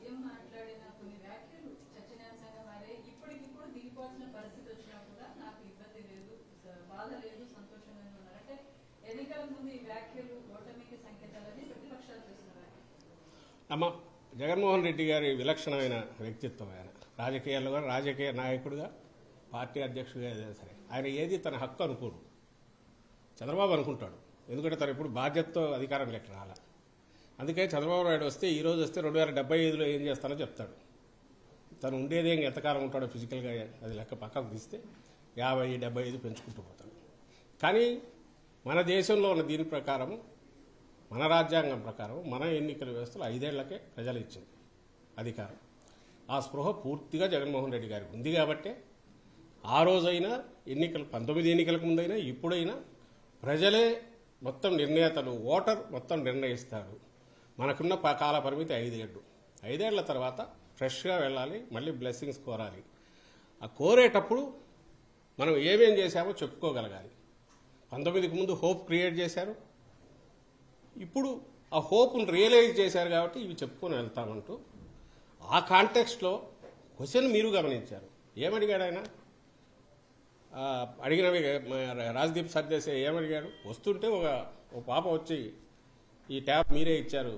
CM మాట్లాడిన కొన్ని వ్యాఖ్యలు చర్చనీయాంశంగా మారే ఇప్పటికిప్పుడు దిగిపోవాల్సిన పరిస్థితి వచ్చినా కూడా నాకు ఇబ్బంది లేదు, బాధ లేదు, సంతోషంగానే ఉన్నారు అంటే ఎన్నికల ముందు ఈ వ్యాఖ్యలు ఓటమికి సంకేతాలని ప్రతిపక్షాలు చేసిన వ్యాఖ్యలు. జగన్మోహన్ రెడ్డి గారి విలక్షణమైన వ్యక్తిత్వం. ఆయన రాజకీయాల్లో కూడా రాజకీయ నాయకుడిగా, పార్టీ అధ్యక్షుడిగా ఏదైనా సరే ఆయన ఏది తన హక్కు అనుకోడు. చంద్రబాబు అనుకుంటాడు, ఎందుకంటే తను ఇప్పుడు బాధ్యతతో అధికారం లెక్క రాల. అందుకే చంద్రబాబు నాయుడు వస్తే ఈ రోజు వస్తే 2075లో ఏం చేస్తానో చెప్తాడు. తను ఉండేదే ఎంతకాలం ఉంటాడో ఫిజికల్గా అది లెక్క పక్కకు తీస్తే 50, 75 పెంచుకుంటూ పోతాడు. కానీ మన దేశంలో ఉన్న దీని ప్రకారం, మన రాజ్యాంగం ప్రకారం, మన ఎన్నికల వ్యవస్థలో 5 ఏళ్లకే ప్రజలు ఇచ్చింది అధికారం. ఆ స్పృహ పూర్తిగా జగన్మోహన్ రెడ్డి గారికి ఉంది కాబట్టి ఆ రోజైనా ఎన్నికలు 19 ఎన్నికలకు ముందైనా ఇప్పుడైనా ప్రజలే మొత్తం నిర్ణేతలు, ఓటర్ మొత్తం నిర్ణయిస్తారు. మనకున్న కాల పరిమితి 5 ఏళ్ళు. 5 ఏళ్ల తర్వాత ఫ్రెష్గా వెళ్ళాలి, మళ్ళీ బ్లెస్సింగ్స్ కోరాలి. ఆ కోరేటప్పుడు మనం ఏమేం చేశామో చెప్పుకోగలగాలి. 19కి ముందు హోప్ క్రియేట్ చేశారు, ఇప్పుడు ఆ హోప్ను రియలైజ్ చేశారు కాబట్టి ఇవి చెప్పుకొని వెళ్తామంటూ ఆ కాంటెక్స్ట్లో క్వశ్చన్ మీరు గమనించారు. ఏమడిగాడు ఆయన? అడిగినవి రాజ్దీప్ సర్దేశాయ్ ఏమడిగాడు? వస్తుంటే ఒక పాప వచ్చి ఈ ట్యాబ్ మీరే ఇచ్చారు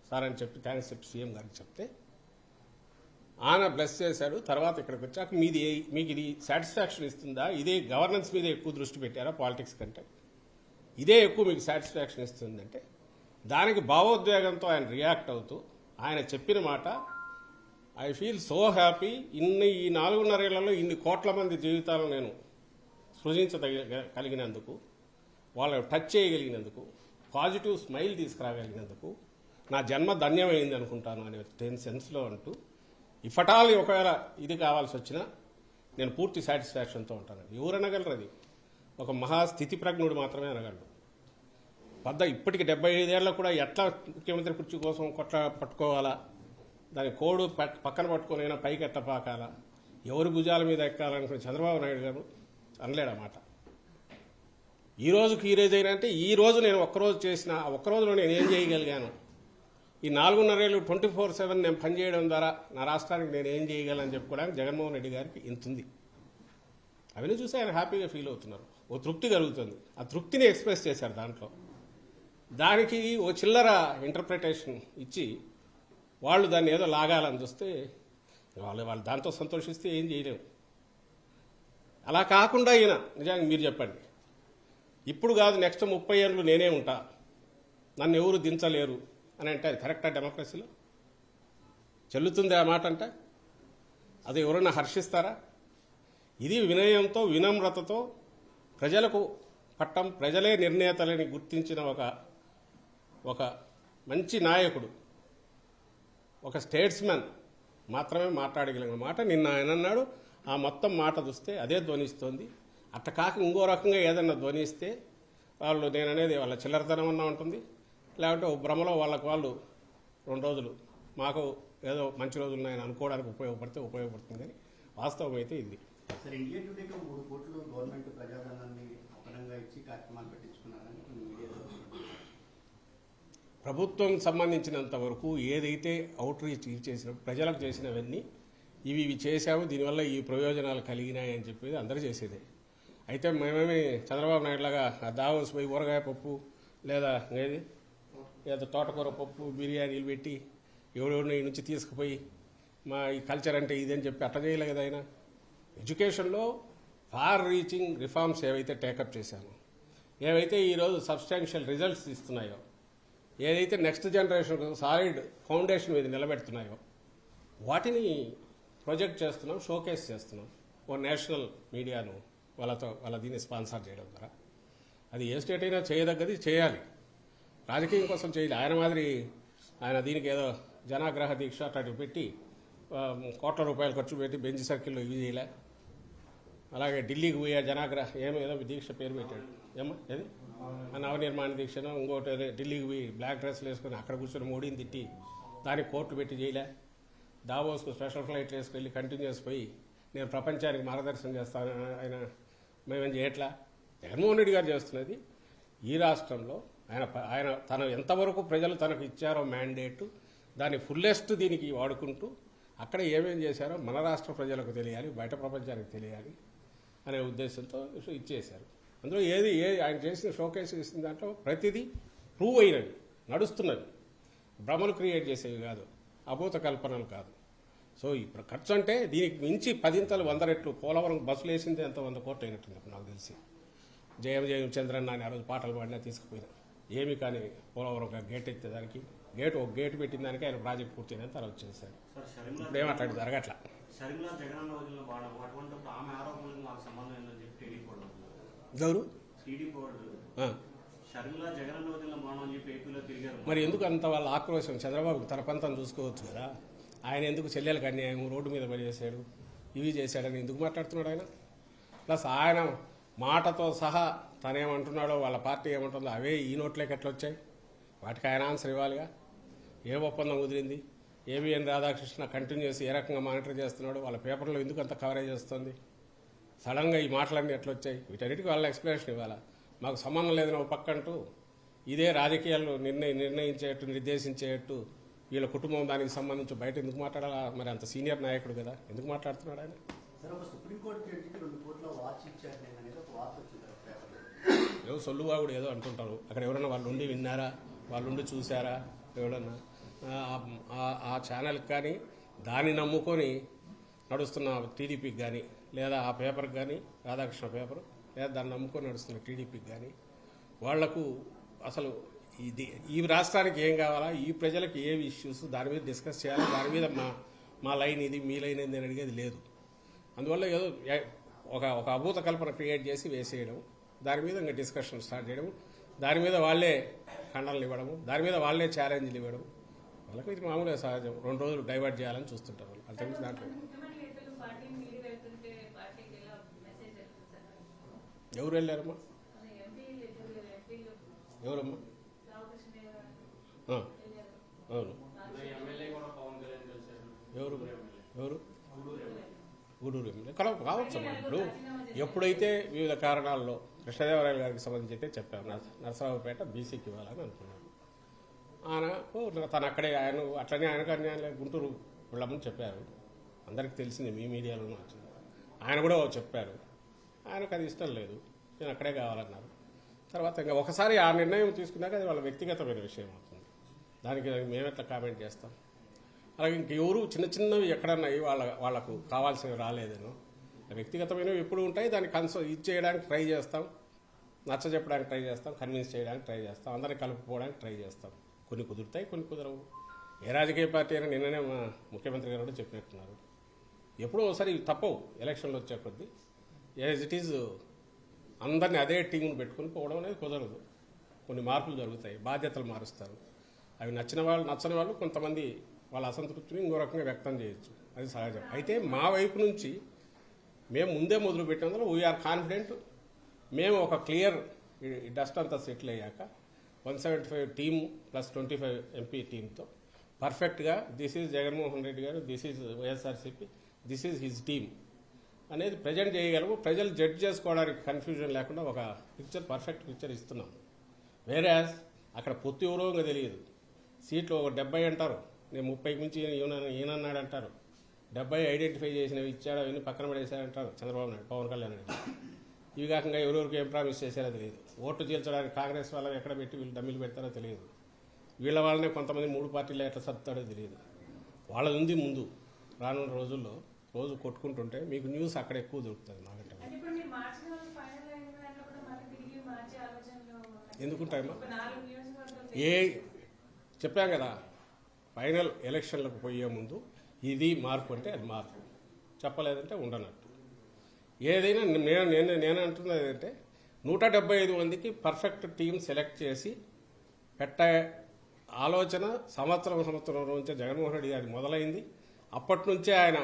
సార్ అని చెప్పి థ్యాంక్స్ చెప్పి సీఎం గారికి చెప్తే ఆయన బ్లెస్ చేశాడు. తర్వాత ఇక్కడికి వచ్చాక మీకు ఇది సాటిస్ఫాక్షన్ ఇస్తుందా? ఇదే గవర్నెన్స్ మీద ఎక్కువ దృష్టి పెట్టారా పాలిటిక్స్ కంటే? ఇదే ఎక్కువ మీకు సాటిస్ఫాక్షన్ ఇస్తుందంటే దానికి భావోద్వేగంతో ఆయన రియాక్ట్ అవుతూ ఆయన చెప్పిన మాట, ఐ ఫీల్ సో హ్యాపీ, ఈ 4.5 ఏళ్లలో ఇన్ని కోట్ల మంది జీవితాలను నేను సృజించగలిగినందుకు, వాళ్ళని టచ్ చేయగలిగినందుకు, పాజిటివ్ స్మైల్ తీసుకురాగలిగినందుకు నా జన్మ ధన్యమైంది అనుకుంటాను అనే 10 సెన్స్లో అంటూ ఇఫటాల్ ఒకవేళ ఇది కావాల్సి వచ్చినా నేను పూర్తి సాటిస్ఫాక్షన్తో ఉంటాను. ఎవరు అనగలరు? అది ఒక మహాస్థితి ప్రజ్ఞుడు మాత్రమే అనగలడు. ఇప్పటికి 75 ఏళ్ళకు కూడా ఎట్లా ముఖ్యమంత్రి కుర్చీ కోసం పట్టుకోవాలా, దాని కోడు పక్కన పట్టుకునైనా పైకి ఎట్ట పాకాలా, ఎవరి భుజాల మీద ఎక్కాలనుకున్న చంద్రబాబు నాయుడు గారు అనలేడన్నమాట. ఈ రోజుకి ఈ రోజు అయినా అంటే ఈ రోజు నేను ఒక్కరోజు చేసిన ఒక్కరోజులో నేను ఏం చేయగలిగాను, ఈ 4.5 ఏళ్ళు 24/7 నేను పనిచేయడం ద్వారా నా రాష్ట్రానికి నేను ఏం చేయగలను చెప్పుకోవడానికి జగన్మోహన్ రెడ్డి గారికి ఇంతుంది. అవన్నీ చూసి ఆయన హ్యాపీగా ఫీల్ అవుతున్నారు. ఓ తృప్తి కలుగుతుంది. ఆ తృప్తిని ఎక్స్ప్రెస్ చేశారు. దానికి ఓ చిల్లర ఇంటర్ప్రిటేషన్ ఇచ్చి వాళ్ళు దాన్ని ఏదో లాగాలని చూస్తే వాళ్ళు దాంతో సంతోషిస్తే ఏం చేయలేము. అలా కాకుండా ఈయన నిజానికి మీరు చెప్పండి, ఇప్పుడు కాదు నెక్స్ట్ 30 ఏళ్ళు నేనే ఉంటా, నన్ను ఎవరు దించలేరు అని అంటే అది కరెక్టా? డెమోక్రసీలో చెల్లుతుంది ఆ మాట? అంటే అది ఎవరైనా హర్షిస్తారా? ఇది వినయంతో, వినమ్రతతో ప్రజలకు పట్టం, ప్రజలే నిర్ణేతలని గుర్తించిన ఒక మంచి నాయకుడు, ఒక స్టేట్స్మెన్ మాత్రమే మాట్లాడగలిగిన మాట నిన్న ఆయన అన్నాడు. ఆ మొత్తం మాట చూస్తే అదే ధ్వనిస్తోంది. అట్ట కాక ఇంకో రకంగా ఏదన్నా ధ్వనిస్తే వాళ్ళు నేననేది వాళ్ళ చిల్లరతనం అన్నా ఉంటుంది, లేకపోతే ఓ భ్రమలో వాళ్ళు 2 రోజులు మాకు ఏదో మంచి రోజులు ఉన్నాయని అనుకోవడానికి ఉపయోగపడుతుంది. కానీ వాస్తవం అయితే ఇది. సార్, ఇండియా టుడేకి 3 కోట్లు గవర్నమెంట్ ప్రజాధనాన్ని అపనంగా ఇచ్చి కార్యక్రమాలు పెట్టించుకున్నారని మీడియాలో ప్రభుత్వం సంబంధించినంత వరకు ఏదైతే అవుట్ రీచ్ చేసిన ప్రజలకు చేసినవన్నీ ఇవి చేశాము, దీనివల్ల ఈ ప్రయోజనాలు కలిగినాయని చెప్పేది అందరూ చేసేదే. అయితే మేమేమి చంద్రబాబు నాయుడు లాగా దావోస్ పోయి ఊరగాయ పప్పు లేదా ఏదో తోటకూర పప్పు బిర్యానీలు పెట్టి ఎవడెవడిని నుంచి తీసుకుపోయి మా ఈ కల్చర్ అంటే ఇదని చెప్పి అట్ట చేయలే కదా ఆయన. ఎడ్యుకేషన్లో ఫార్ రీచింగ్ రిఫార్మ్స్ ఏవైతే టేకప్ చేశామో, ఏవైతే ఈరోజు సబ్స్టాన్షియల్ రిజల్ట్స్ ఇస్తున్నాయో, ఏదైతే నెక్స్ట్ జనరేషన్ సాలిడ్ ఫౌండేషన్ మీద నిలబెడుతున్నాయో వాటిని ప్రొజెక్ట్ చేస్తున్నాం, షోకేస్ చేస్తున్నాం. ఓ నేషనల్ మీడియాను వాళ్ళ దీన్ని స్పాన్సర్ చేయడం ద్వారా అది ఏ స్టేట్ అయినా చేయదగ్గది చేయాలి. రాజకీయం కోసం చేయాలి. ఆయన దీనికి ఏదో జనాగ్రహ దీక్ష అట్లాంటివి పెట్టి కోట్ల రూపాయలు ఖర్చు పెట్టి బెంచ్ సర్కిల్లో ఇవి చేయలే. అలాగే ఢిల్లీకి పోయే జనాగ్రహ ఏదో దీక్ష పేరు పెట్టాడు, ఏది నవనిర్మాణ దీక్షను ఇంకోటి ఢిల్లీకి పోయి బ్లాక్ డ్రెస్లు వేసుకుని అక్కడ కూర్చొని మోడీని తిట్టి దానికి కోర్టు పెట్టి చేయలే. దావోస్కు స్పెషల్ ఫ్లైట్ వేసుకెళ్ళి కంటిన్యూస్ పోయి నేను ప్రపంచానికి మార్గదర్శనం చేస్తాను ఆయన మేమేం చేయట్లా. జగన్మోహన్ రెడ్డి గారు చేస్తున్నది ఈ రాష్ట్రంలో ఆయన తను ఎంతవరకు ప్రజలు తనకు ఇచ్చారో మ్యాండేట్ దాన్ని ఫుల్లెస్ట్ దీనికి వాడుకుంటూ అక్కడ ఏమేం చేశారో మన రాష్ట్ర ప్రజలకు తెలియాలి, బయట ప్రపంచానికి తెలియాలి అనే ఉద్దేశంతో ఇచ్చేశారు. అందులో ఏది ఆయన చేసిన షోకేస్ ఇచ్చిన దాంట్లో ప్రతిదీ ప్రూవ్ అయినవి, నడుస్తున్నవి, భ్రమలు క్రియేట్ చేసేవి కాదు, అభూత కల్పనలు కాదు. సో ఇప్పుడు ఖర్చు అంటే దీనికి మించి 10 100 రెట్లు పోలవరం బస్సులు వేసింది ఎంత 100 కోట్లు అయినట్టుంది నాకు తెలిసి. జయం చంద్రన్న అని ఆ రోజు పాటలు పాడినా తీసుకుపోయినా ఏమి కానీ పోలవరం గేట్ ఎత్తేదానికి ఒక గేటు పెట్టిన దానికి ఆయన ప్రాజెక్ట్ పూర్తయిన తర్వాత వచ్చేసారు. ఇప్పుడు ఏమాట్లాడి జరగట్లా. మరి ఎందుకు అంత వాళ్ళ ఆక్రోశం? చంద్రబాబు తన పంతం చూసుకోవచ్చు కదా. ఆయన ఎందుకు చెల్లెలకు అన్యాయం రోడ్డు మీద పనిచేశాడు, ఇవి చేశాడని ఎందుకు మాట్లాడుతున్నాడు ఆయన? ప్లస్ ఆయన మాటతో సహా తనేమంటున్నాడో వాళ్ళ పార్టీ ఏమంటుందో అవే ఈ నోట్లోకి ఎట్లా వచ్చాయి? వాటికి ఆయన ఆన్సర్ ఇవ్వాలిగా. ఏ ఒప్పందం కుదిరింది? ఏబిఎన్ రాధాకృష్ణ కంటిన్యూస్ ఏ రకంగా మానిటర్ చేస్తున్నాడు? వాళ్ళ పేపర్లో ఎందుకు అంత కవరేజ్ వస్తుంది? సడన్గా ఈ మాటలన్నీ ఎట్లా వచ్చాయి? వీటన్నిటికీ వాళ్ళ ఎక్స్ప్లెనేషన్ ఇవ్వాలా. మాకు సంబంధం లేదని ఒక పక్కంటూ ఇదే రాజకీయాలు నిర్ణయించేట్టు నిర్దేశించేట్టు వీళ్ళ కుటుంబం దానికి సంబంధించి బయట ఎందుకు మాట్లాడాలా? మరి అంత సీనియర్ నాయకుడు కదా, ఎందుకు మాట్లాడుతున్నాడు ఆయన? ఏదో సొల్లువాగుడు ఏదో అంటుంటారు. అక్కడ ఎవరైనా వాళ్ళు ఉండి విన్నారా, వాళ్ళు ఉండి చూసారా? ఎవరన్నా ఆ ఛానల్కి కానీ దాన్ని నమ్ముకొని నడుస్తున్న టీడీపీకి కానీ లేదా ఆ పేపర్కి కానీ రాధాకృష్ణ పేపర్ లేదా దాన్ని నమ్ముకొని నడుస్తున్న టీడీపీకి కానీ వాళ్లకు అసలు ఈ రాష్ట్రానికి ఏం కావాలా, ఈ ప్రజలకు ఏ ఇష్యూస్ దాని మీద డిస్కస్ చేయాలి, దాని మీద మా లైన్ ఇది మీ లైన్ ఏంది అని అడిగేది లేదు. అందువల్ల ఏదో ఒక అభూత కల్పన క్రియేట్ చేసి వేసేయడం, దాని మీద ఇంకా డిస్కషన్ స్టార్ట్ చేయడం, దాని మీద వాళ్ళే ఖండనలు ఇవ్వడము, దాని మీద వాళ్ళే ఛాలెంజ్లు ఇవ్వడం, వాళ్ళకు ఇది మామూలుగా సహజం. 2 రోజులు డైవర్ట్ చేయాలని చూస్తుంటారు వాళ్ళు. అంతకుమించి దాంట్లో ఎవరు వెళ్ళారమ్మా? ఎవరమ్మా? అవును, ఎవరు గూడూరు ఎమ్మెల్యే కావచ్చు. ఇప్పుడు ఎప్పుడైతే వివిధ కారణాల్లో కృష్ణదేవరాయలు గారికి సంబంధించి అయితే చెప్పారు, నరసరావుపేట బీసీకి ఇవ్వాలని అనుకున్నాను. ఆయన తను అక్కడే ఆయన అట్లనే ఆయనకు అన్యాయం గుంటూరు వెళ్ళమని చెప్పారు. అందరికీ తెలిసింది, మీ మీడియాలోనే వచ్చింది. ఆయన కూడా చెప్పారు, ఆయనకు అది ఇష్టం లేదు, నేను అక్కడే కావాలన్నారు. తర్వాత ఇంకా ఒకసారి ఆ నిర్ణయం తీసుకున్నాక అది వాళ్ళ వ్యక్తిగతమైన విషయం అవుతుంది. దానికి మేమెట్లా కామెంట్ చేస్తాం? అలాగే ఇంకెవరు చిన్నవి ఎక్కడన్నా వాళ్లకు కావాల్సినవి రాలేదేనో వ్యక్తిగతమైనవి ఎప్పుడు ఉంటాయి. దాన్ని ఇది చేయడానికి ట్రై చేస్తాం, నచ్చ చెప్పడానికి ట్రై చేస్తాం, కన్విన్స్ చేయడానికి ట్రై చేస్తాం, అందరినీ కలుపుకోవడానికి ట్రై చేస్తాం. కొన్ని కుదురుతాయి, కొన్ని కుదరవు. ఏ రాజకీయ పార్టీ అయినా నిన్ననే మా ముఖ్యమంత్రి గారు కూడా చెప్పినట్టున్నారు, ఎప్పుడో ఒకసారి తప్పవు ఎలక్షన్లు వచ్చే కొద్దీ. యాజ్ ఇట్ ఈజ్ అందరినీ అదే టీంను పెట్టుకుని పోవడం అనేది కుదరదు. కొన్ని మార్పులు జరుగుతాయి, బాధ్యతలు మారుస్తారు. అవి నచ్చని వాళ్ళు కొంతమంది వాళ్ళ అసంతృప్తిని ఇంకో రకంగా వ్యక్తం చేయొచ్చు, అది సహజం. అయితే మా వైపు నుంచి మేము ముందే మొదలు పెట్టినందులో వీఆర్ కాన్ఫిడెంట్. మేము ఒక క్లియర్ డస్ట్ అంతా సెటిల్ అయ్యాక 175 టీమ్ ప్లస్ 25 ఎంపీ టీంతో పర్ఫెక్ట్గా దిస్ ఈజ్ జగన్మోహన్ రెడ్డి గారు, this is YSRCP, this is his team అనేది ప్రజెంట్ చేయగలము. ప్రజలు జడ్జ్ చేసుకోవడానికి కన్ఫ్యూజన్ లేకుండా ఒక పర్ఫెక్ట్ పిక్చర్ ఇస్తున్నాం. వేరేయాజ్ అక్కడ పొత్తు ఎవరో ఇంకా తెలియదు. సీట్లు ఒక 70 అంటారు, నేను 30కి మించి ఈయనన్నాడు అంటారు. 70 ఐడెంటిఫై చేసినవి ఇచ్చాడు, అవన్నీ పక్కన పడేశారంటారు చంద్రబాబు నాయుడు, పవన్ కళ్యాణ్ రెడ్డి. ఇవి కాకుండా ఎవరెవరికి ఏం ప్రామిస్ చేశారో తెలియదు. ఓట్లు చీల్చడానికి కాంగ్రెస్ వాళ్ళని ఎక్కడ పెట్టి వీళ్ళు డమ్మిలు పెడతారో తెలియదు. వీళ్ళ వాళ్ళనే కొంతమంది 3 పార్టీలు ఎట్లా సర్దుతాడో తెలియదు. వాళ్ళది ఉంది ముందు. రానున్న రోజుల్లో రోజు కొట్టుకుంటుంటే మీకు న్యూస్ అక్కడ ఎక్కువ దొరుకుతుంది నాకంటే. ఎందుకుంటాయమ్మా? చెప్పాం కదా, ఫైనల్ ఎలక్షన్లకు పోయే ముందు ఇది మార్పు అంటే అది మార్పు, చెప్పలేదంటే ఉండనట్టు. ఏదైనా నేను అంటున్నది ఏంటంటే 175 మందికి పర్ఫెక్ట్ టీం సెలెక్ట్ చేసి పెట్టే ఆలోచన సంవత్సరం నుంచే జగన్మోహన్ రెడ్డి గారి మొదలైంది. అప్పటి నుంచే ఆయన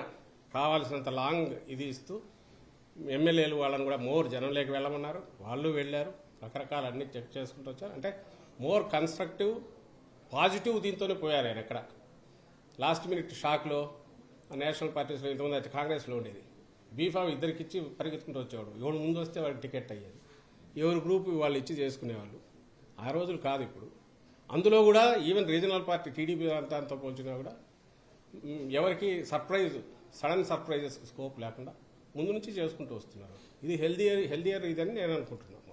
కావాల్సినంత లాంగ్ ఇది ఇస్తూ ఎమ్మెల్యేలు వాళ్ళని కూడా మోర్ జనంలోకి వెళ్ళమన్నారు, వాళ్ళు వెళ్ళారు, రకరకాల అన్ని చెక్ చేసుకుంటూ వచ్చారు. అంటే మోర్ కన్స్ట్రక్టివ్ పాజిటివ్ దీంతోనే పోయారు ఆయన. ఎక్కడ లాస్ట్ మినిట్ షాక్లో నేషనల్ పార్టీస్లో ఇంతమంది అయితే కాంగ్రెస్లో ఉండేది, బీఫామ్ ఇద్దరికి ఇచ్చి పరిగెత్తుకుంటూ వచ్చేవాడు. ఎవరు ముందు వస్తే వాడికి టికెట్ అయ్యేది, ఎవరి గ్రూప్ వాళ్ళు ఇచ్చి చేసుకునేవాళ్ళు. ఆ రోజులు కాదు ఇప్పుడు. అందులో కూడా ఈవెన్ రీజనల్ పార్టీ టీడీపీ అంతా పోల్చినా కూడా ఎవరికి సడన్ సర్ప్రైజెస్ స్కోప్ లేకుండా ముందు నుంచి చేసుకుంటూ వస్తున్నారు. ఇది హెల్దియర్ ఇదని నేను అనుకుంటున్నాను.